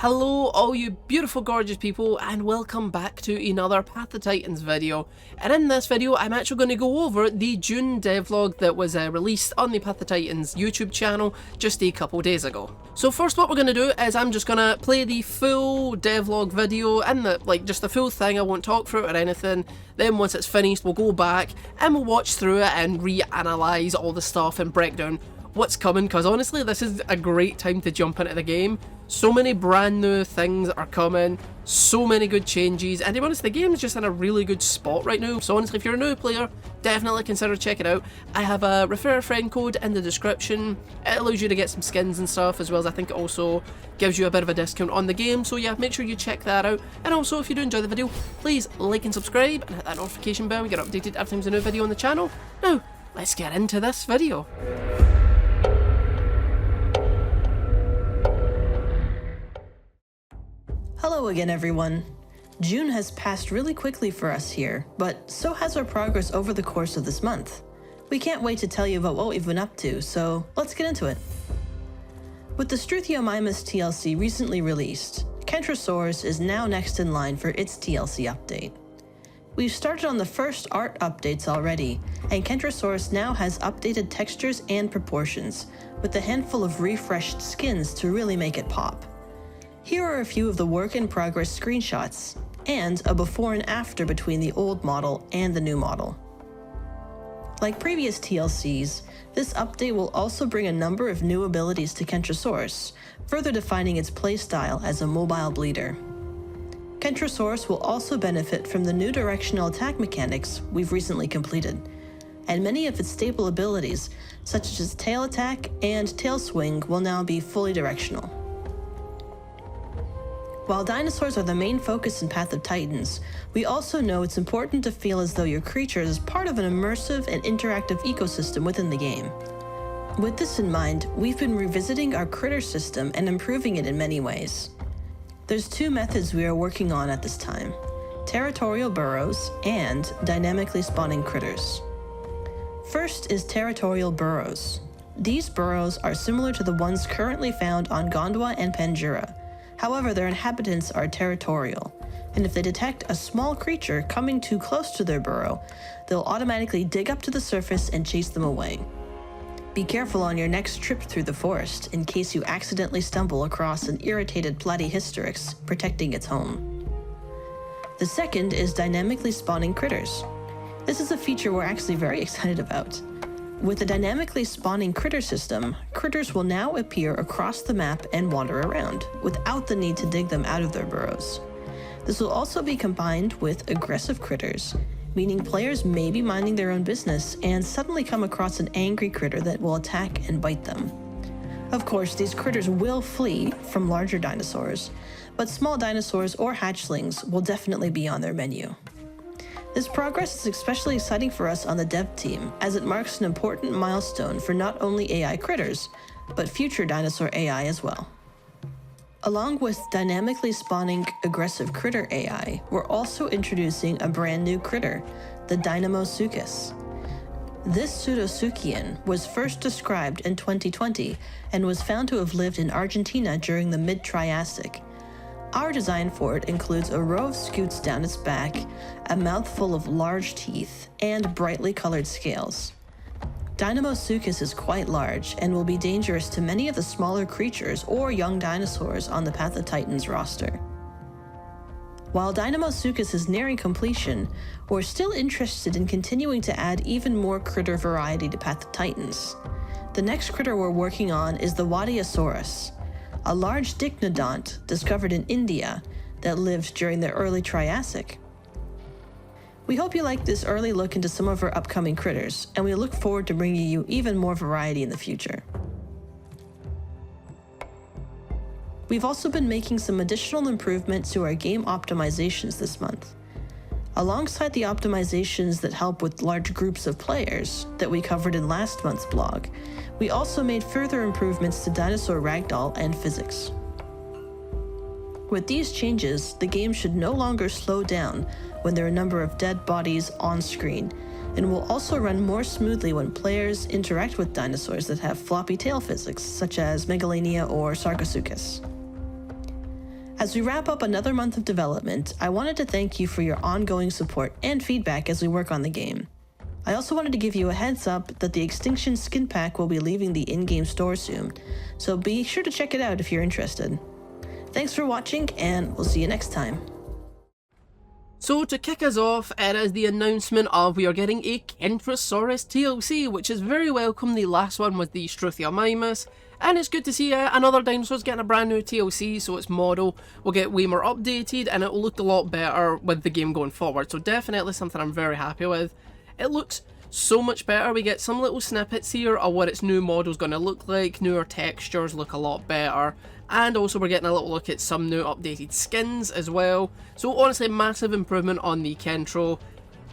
Hello all you beautiful gorgeous people, and welcome back to another Path of Titans video. And in this video I'm actually going to go over the June devlog that was released on the Path of Titans YouTube channel just a couple days ago. So first what we're going to do is I'm just going to play the full devlog video and just the full thing. I won't talk through it or anything. Then once it's finished we'll go back and we'll watch through it and reanalyze all the stuff and break down what's coming, because honestly this is a great time to jump into the game. So many brand new things are coming, so many good changes, and to be honest the game's just in a really good spot right now. So honestly if you're a new player, definitely consider checking it out. I have a refer a friend code in the description. It allows you to get some skins and stuff, as well as I think it also gives you a bit of a discount on the game. So yeah, make sure you check that out. And also if you do enjoy the video, please like and subscribe and hit that notification bell. We get updated every time there's a new video on the channel. Now let's get into this video. Hello again everyone. June has passed really quickly for us here, but so has our progress over the course of this month. We can't wait to tell you about what we've been up to, so let's get into it. With the Struthiomimus TLC recently released, Kentrosaurus is now next in line for its TLC update. We've started on the first art updates already, and Kentrosaurus now has updated textures and proportions, with a handful of refreshed skins to really make it pop. Here are a few of the work-in-progress screenshots, and a before and after between the old model and the new model. Like previous TLCs, this update will also bring a number of new abilities to Kentrosaurus, further defining its playstyle as a mobile bleeder. Kentrosaurus will also benefit from the new directional attack mechanics we've recently completed, and many of its staple abilities, such as tail attack and tail swing, will now be fully directional. While dinosaurs are the main focus in Path of Titans, we also know it's important to feel as though your creature is part of an immersive and interactive ecosystem within the game. With this in mind, we've been revisiting our critter system and improving it in many ways. There's two methods we are working on at this time: territorial burrows and dynamically spawning critters. First is territorial burrows. These burrows are similar to the ones currently found on Gondwa and Pandora. However, their inhabitants are territorial, and if they detect a small creature coming too close to their burrow, they'll automatically dig up to the surface and chase them away. Be careful on your next trip through the forest in case you accidentally stumble across an irritated Platyhystrix protecting its home. The second is dynamically spawning critters. This is a feature we're actually very excited about. With the dynamically spawning critter system, critters will now appear across the map and wander around, without the need to dig them out of their burrows. This will also be combined with aggressive critters, meaning players may be minding their own business and suddenly come across an angry critter that will attack and bite them. Of course, these critters will flee from larger dinosaurs, but small dinosaurs or hatchlings will definitely be on their menu. This progress is especially exciting for us on the dev team, as it marks an important milestone for not only AI critters, but future dinosaur AI as well. Along with dynamically spawning aggressive critter AI, we're also introducing a brand new critter, the Dinosaurus. This pseudosuchian was first described in 2020 and was found to have lived in Argentina during the mid-Triassic. Our design for it includes a row of scutes down its back, a mouthful of large teeth, and brightly colored scales. Dinosaurus is quite large and will be dangerous to many of the smaller creatures or young dinosaurs on the Path of Titans roster. While Dinosaurus is nearing completion, we're still interested in continuing to add even more critter variety to Path of Titans. The next critter we're working on is the Wadiosaurus, a large dicynodont discovered in India that lived during the early Triassic. We hope you like this early look into some of our upcoming critters, and we look forward to bringing you even more variety in the future. We've also been making some additional improvements to our game optimizations this month. Alongside the optimizations that help with large groups of players that we covered in last month's blog, we also made further improvements to dinosaur ragdoll and physics. With these changes, the game should no longer slow down when there are a number of dead bodies on screen, and will also run more smoothly when players interact with dinosaurs that have floppy tail physics, such as Megalania or Sarcosuchus. As we wrap up another month of development, I wanted to thank you for your ongoing support and feedback as we work on the game. I also wanted to give you a heads up that the Extinction skin pack will be leaving the in-game store soon, so be sure to check it out if you're interested. Thanks for watching, and we'll see you next time. So to kick us off, it is the announcement of we are getting a Kentrosaurus TLC, which is very welcome. The last one was the Struthiomimus, and it's good to see another dinosaur's getting a brand new TLC, so its model will get way more updated and it will look a lot better with the game going forward. So definitely something I'm very happy with. It looks so much better. We get some little snippets here of what its new model's going to look like. Newer textures look a lot better. And also we're getting a little look at some new updated skins as well. So honestly, massive improvement on the Kentro.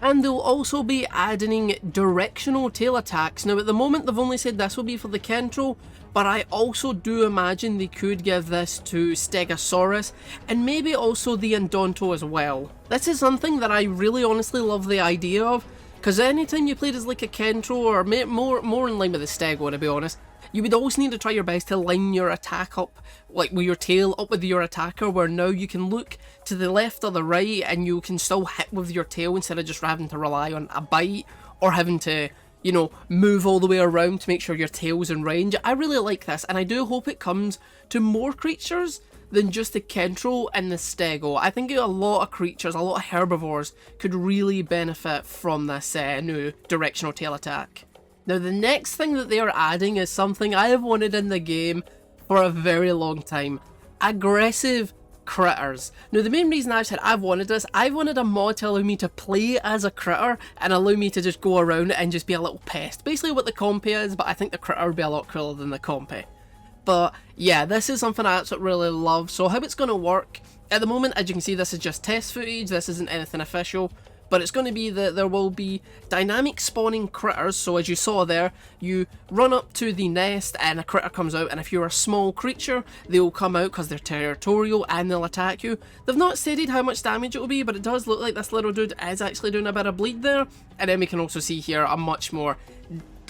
And they'll also be adding directional tail attacks. Now at the moment they've only said this will be for the Kentro, but I also do imagine they could give this to Stegosaurus and maybe also the Endonto as well. This is something that I really honestly love the idea of, because anytime you played as like a Kentro, or more in line with the Stego to be honest, you would always need to try your best to line your attack up, like with your tail up with your attacker, where now you can look to the left or the right and you can still hit with your tail instead of just having to rely on a bite or having to, you know, move all the way around to make sure your tail's in range. I really like this, and I do hope it comes to more creatures than just the Kentro and the Stego. I think a lot of creatures, a lot of herbivores could really benefit from this new directional tail attack. Now the next thing that they are adding is something I have wanted in the game for a very long time. Aggressive critters. Now the main reason I've said I've wanted this, I've wanted a mod to allow me to play as a critter and allow me to just go around and just be a little pest. Basically what the compy is, but I think the critter would be a lot cooler than the compy. But yeah, this is something I absolutely really love. So how it's going to work, at the moment as you can see this is just test footage, this isn't anything official. But it's going to be that there will be dynamic spawning critters, so as you saw there, you run up to the nest and a critter comes out, and if you're a small creature, they'll come out because they're territorial and they'll attack you. They've not stated how much damage it will be, but it does look like this little dude is actually doing a bit of bleed there. And then we can also see here a much more,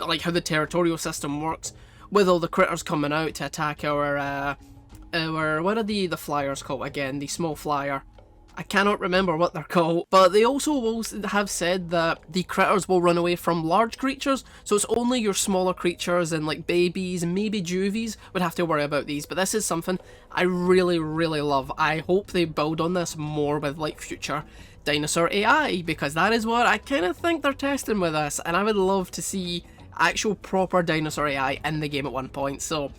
like how the territorial system works, with all the critters coming out to attack our what are the flyers called again, the small flyer. I cannot remember what they're called, but they also will have said that the critters will run away from large creatures, so it's only your smaller creatures and like babies and maybe juvies would have to worry about these. But this is something I really, really love. I hope they build on this more with like future dinosaur AI, because that is what I kind of think they're testing with us, and I would love to see actual proper dinosaur AI in the game at one point. So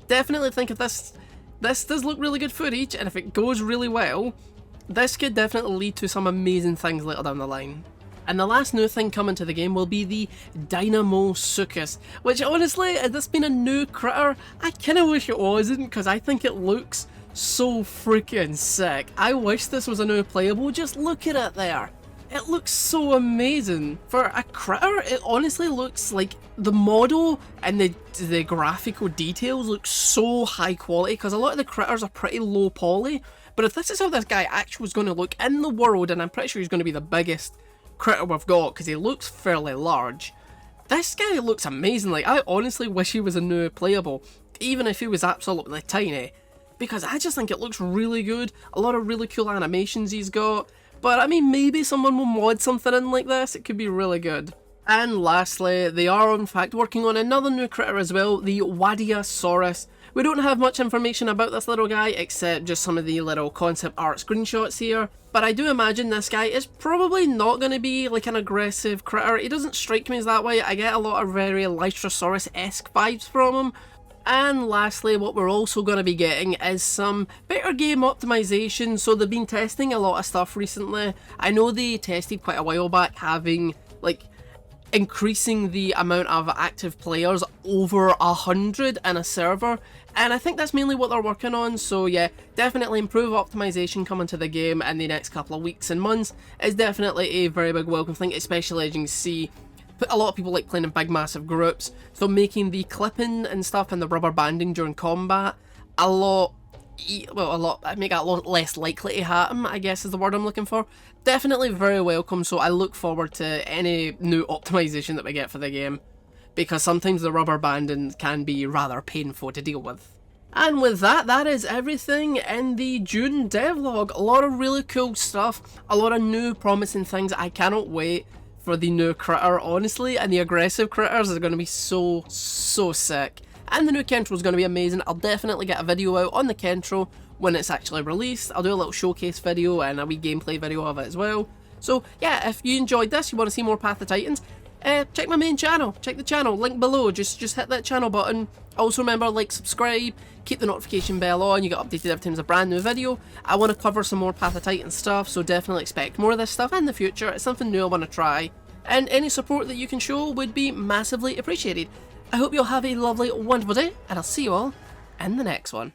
definitely think if this does look really good footage, and if it goes really well, this could definitely lead to some amazing things later down the line. And the last new thing coming to the game will be the Dinosaurus, which honestly, has this been a new critter? I kinda wish it wasn't, because I think it looks so freaking sick. I wish this was a new playable, just look at it there. It looks so amazing. For a critter, it honestly looks like the model and the graphical details look so high quality, because a lot of the critters are pretty low poly. But if this is how this guy actually was going to look in the world, and I'm pretty sure he's going to be the biggest critter we've got because he looks fairly large, this guy looks amazing. Like, I honestly wish he was a new playable, even if he was absolutely tiny, because I just think it looks really good. A lot of really cool animations he's got. But I mean, maybe someone will mod something in like this, it could be really good. And lastly, they are in fact working on another new critter as well, the Val'kyrie. We don't have much information about this little guy except just some of the little concept art screenshots here, but I do imagine this guy is probably not going to be like an aggressive critter. He doesn't strike me as that way. I get a lot of very Lytrosaurus-esque vibes from him. And lastly, what we're also going to be getting is some better game optimization. So they've been testing a lot of stuff recently. I know they tested quite a while back having like increasing the amount of active players over 100 in a server, and I think that's mainly what they're working on. So yeah, definitely improve optimization coming to the game in the next couple of weeks and months is definitely a very big welcome thing, especially as you can see a lot of people like playing in big massive groups, so making the clipping and stuff and the rubber banding during combat make it a lot less likely to happen, I guess is the word I'm looking for. Definitely very welcome, so I look forward to any new optimization that we get for the game, because sometimes the rubber banding can be rather painful to deal with. And with that, that is everything in the June devlog. A lot of really cool stuff, a lot of new promising things. I cannot wait for the new critter, honestly, and the aggressive critters are going to be so sick. And the new Kentro is going to be amazing. I'll definitely get a video out on the Kentro when it's actually released. I'll do a little showcase video and a wee gameplay video of it as well. So yeah, if you enjoyed this, you want to see more Path of Titans, check my main channel, check the channel, link below, just hit that channel button. Also remember, like, subscribe, keep the notification bell on, you get updated every time there's a brand new video. I want to cover some more Path of Titans stuff, so definitely expect more of this stuff in the future. It's something new I want to try, and any support that you can show would be massively appreciated. I hope you'll have a lovely, wonderful day, and I'll see you all in the next one.